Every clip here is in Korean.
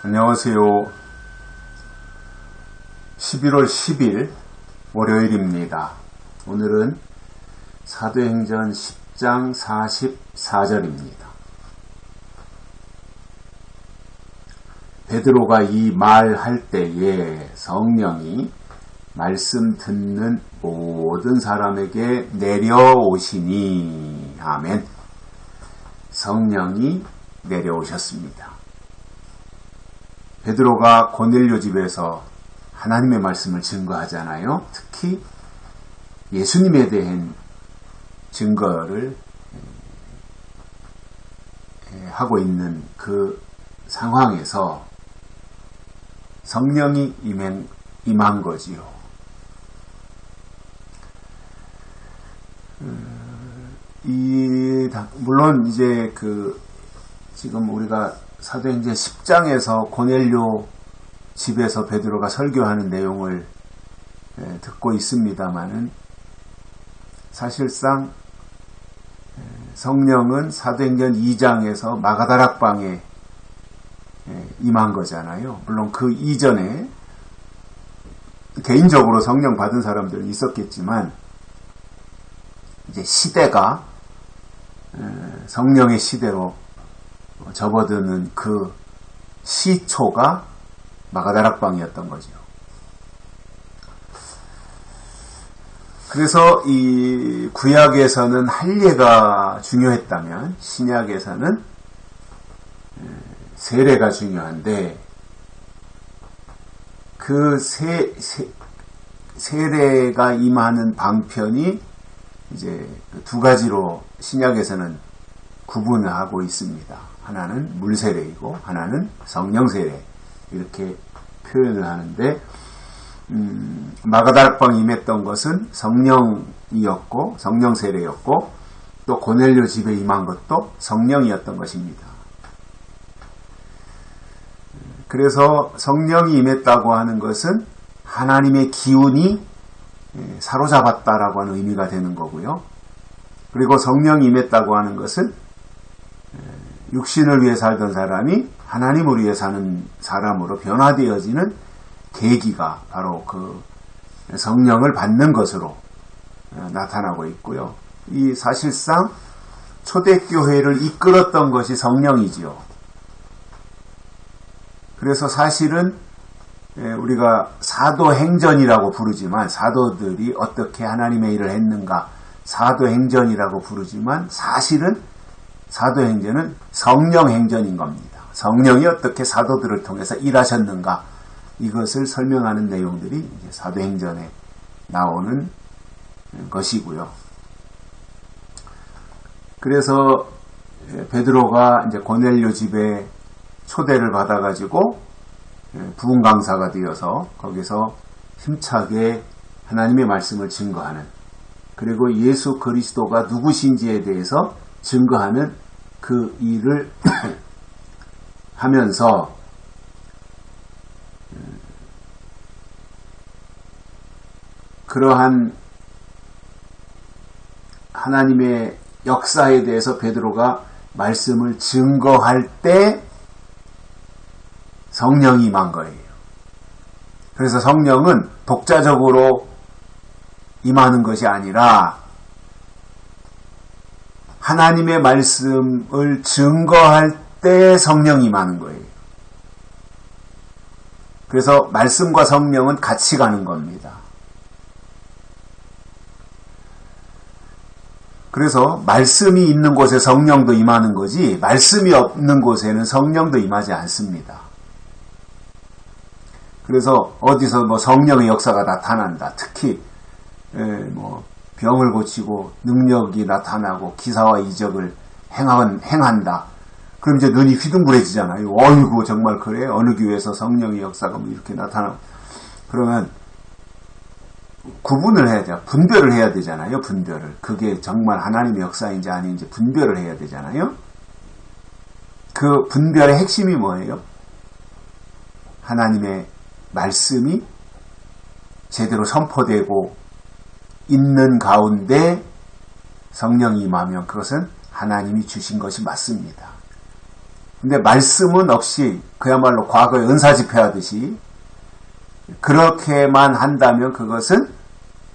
안녕하세요. 11월 10일 월요일입니다. 오늘은 사도행전 10장 44절입니다. 베드로가 이 말할 때에 성령이 말씀 듣는 모든 사람에게 내려오시니 아멘. 성령이 내려오셨습니다. 베드로가 고넬료 집에서 하나님의 말씀을 증거하잖아요. 특히 예수님에 대한 증거를 하고 있는 그 상황에서 성령이 임한 거지요. 물론 이제 지금 우리가 사도행전 10장에서 고넬료 집에서 베드로가 설교하는 내용을 듣고 있습니다마는 사실상 성령은 사도행전 2장에서 마가다락방에 임한 거잖아요. 물론 그 이전에 개인적으로 성령 받은 사람들은 있었겠지만 이제 시대가 성령의 시대로 접어드는 그 시초가 마가다락방이었던 거죠. 그래서 이 구약에서는 할례가 중요했다면 신약에서는 세례가 중요한데 그 세례가 임하는 방편이 이제 두 가지로 신약에서는 구분을 하고 있습니다. 하나는 물세례이고 하나는 성령세례 이렇게 표현을 하는데 마가다락방 임했던 것은 성령이었고 성령세례였고 또 고넬료 집에 임한 것도 성령이었던 것입니다. 그래서 성령이 임했다고 하는 것은 하나님의 기운이 사로잡았다라고 하는 의미가 되는 거고요. 그리고 성령이 임했다고 하는 것은 육신을 위해 살던 사람이 하나님을 위해 사는 사람으로 변화되어지는 계기가 바로 그 성령을 받는 것으로 나타나고 있고요. 이 사실상 초대교회를 이끌었던 것이 성령이지요. 그래서 사실은 우리가 사도행전이라고 부르지만 사도들이 어떻게 하나님의 일을 했는가 사도행전이라고 부르지만 사실은 사도행전은 성령행전인 겁니다. 성령이 어떻게 사도들을 통해서 일하셨는가 이것을 설명하는 내용들이 이제 사도행전에 나오는 것이고요. 그래서 베드로가 이제 고넬료 집에 초대를 받아가지고 부흥 강사가 되어서 거기서 힘차게 하나님의 말씀을 증거하는 그리고 예수 그리스도가 누구신지에 대해서 증거하는 그 일을 하면서 그러한 하나님의 역사에 대해서 베드로가 말씀을 증거할 때 성령이 임한 거예요. 그래서 성령은 독자적으로 임하는 것이 아니라 하나님의 말씀을 증거할 때 성령이 임하는 거예요. 그래서 말씀과 성령은 같이 가는 겁니다. 그래서 말씀이 있는 곳에 성령도 임하는 거지 말씀이 없는 곳에는 성령도 임하지 않습니다. 그래서 어디서 성령의 역사가 나타난다. 특히 병을 고치고 능력이 나타나고 기사와 이적을 행한다. 그럼 이제 눈이 휘둥그레지잖아요. 어이구 정말 그래? 어느 교회에서 성령의 역사가 이렇게 나타나고 그러면 구분을 해야 돼요. 분별을 해야 되잖아요. 분별을. 그게 정말 하나님의 역사인지 아닌지 분별을 해야 되잖아요. 그 분별의 핵심이 뭐예요? 하나님의 말씀이 제대로 선포되고 있는 가운데 성령이 임하면 그것은 하나님이 주신 것이 맞습니다. 근데 말씀은 없이 그야말로 과거에 은사 집회하듯이 그렇게만 한다면 그것은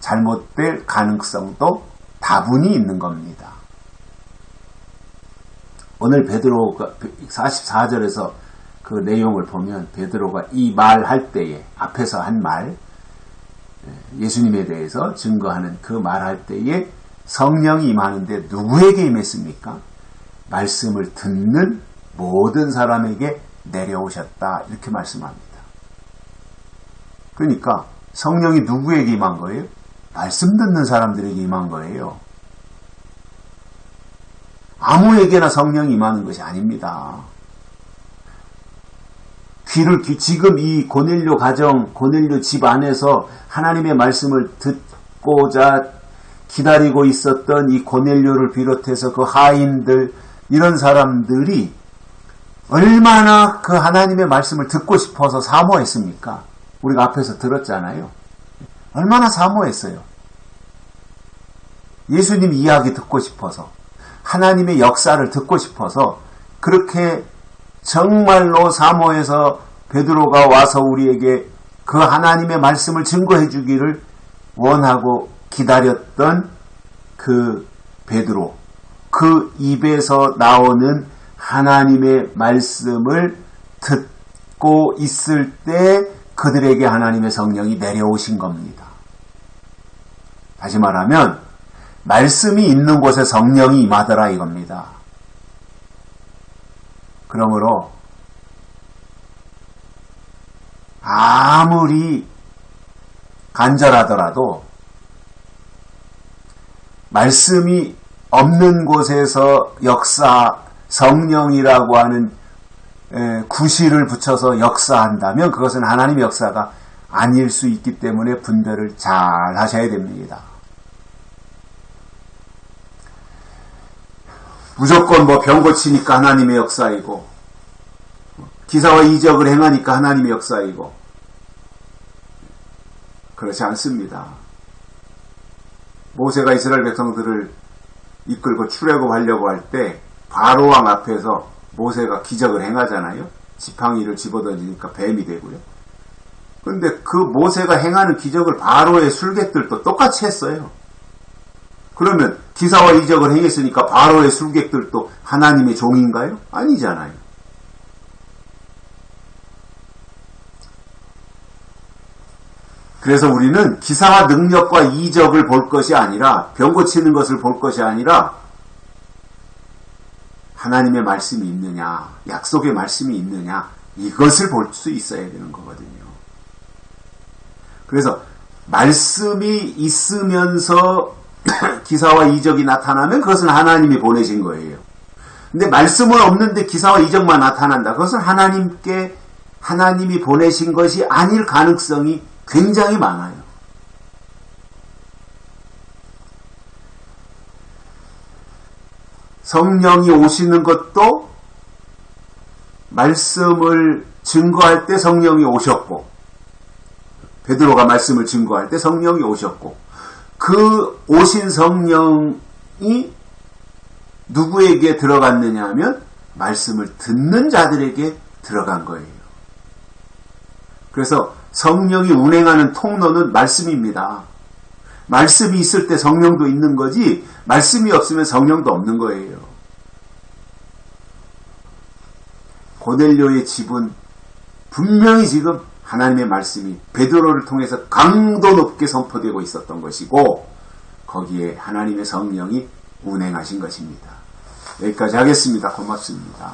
잘못될 가능성도 다분히 있는 겁니다. 오늘 베드로가 44절에서 그 내용을 보면 베드로가 이 말할 때에 앞에서 한 말, 예수님에 대해서 증거하는 그 말할 때에 성령이 임하는데 누구에게 임했습니까? 말씀을 듣는 모든 사람에게 내려오셨다, 이렇게 말씀합니다. 그러니까 성령이 누구에게 임한 거예요? 말씀 듣는 사람들에게 임한 거예요. 아무에게나 성령이 임하는 것이 아닙니다. 지금 이 고넬료 가정, 고넬료 집 안에서 하나님의 말씀을 듣고자 기다리고 있었던 이 고넬료를 비롯해서 그 하인들, 이런 사람들이 얼마나 그 하나님의 말씀을 듣고 싶어서 사모했습니까? 우리가 앞에서 들었잖아요. 얼마나 사모했어요. 예수님 이야기 듣고 싶어서, 하나님의 역사를 듣고 싶어서 그렇게 정말로 사모해서 베드로가 와서 우리에게 그 하나님의 말씀을 증거해 주기를 원하고 기다렸던 그 베드로, 그 입에서 나오는 하나님의 말씀을 듣고 있을 때 그들에게 하나님의 성령이 내려오신 겁니다. 다시 말하면 말씀이 있는 곳에 성령이 임하더라 이겁니다. 그러므로 아무리 간절하더라도 말씀이 없는 곳에서 성령이라고 하는 구실을 붙여서 역사한다면 그것은 하나님의 역사가 아닐 수 있기 때문에 분별을 잘 하셔야 됩니다. 무조건 병 고치니까 하나님의 역사이고, 기사와 이적을 행하니까 하나님의 역사이고, 그렇지 않습니다. 모세가 이스라엘 백성들을 이끌고 출애굽하려고 할 때 바로왕 앞에서 모세가 기적을 행하잖아요. 지팡이를 집어던지니까 뱀이 되고요. 그런데 그 모세가 행하는 기적을 바로의 술객들도 똑같이 했어요. 그러면 기사와 이적을 행했으니까 바로의 술객들도 하나님의 종인가요? 아니잖아요. 그래서 우리는 기사와 능력과 이적을 볼 것이 아니라, 병 고치는 것을 볼 것이 아니라 하나님의 말씀이 있느냐, 약속의 말씀이 있느냐, 이것을 볼 수 있어야 되는 거거든요. 그래서 말씀이 있으면서 기사와 이적이 나타나면 그것은 하나님이 보내신 거예요. 근데 말씀은 없는데 기사와 이적만 나타난다. 그것은 하나님이 보내신 것이 아닐 가능성이 굉장히 많아요. 성령이 오시는 것도 말씀을 증거할 때 성령이 오셨고, 베드로가 말씀을 증거할 때 성령이 오셨고, 그 오신 성령이 누구에게 들어갔느냐 하면 말씀을 듣는 자들에게 들어간 거예요. 그래서 성령이 운행하는 통로는 말씀입니다. 말씀이 있을 때 성령도 있는 거지, 말씀이 없으면 성령도 없는 거예요. 고넬료의 집은 분명히 지금 하나님의 말씀이 베드로를 통해서 강도 높게 선포되고 있었던 것이고, 거기에 하나님의 성령이 운행하신 것입니다. 여기까지 하겠습니다. 고맙습니다.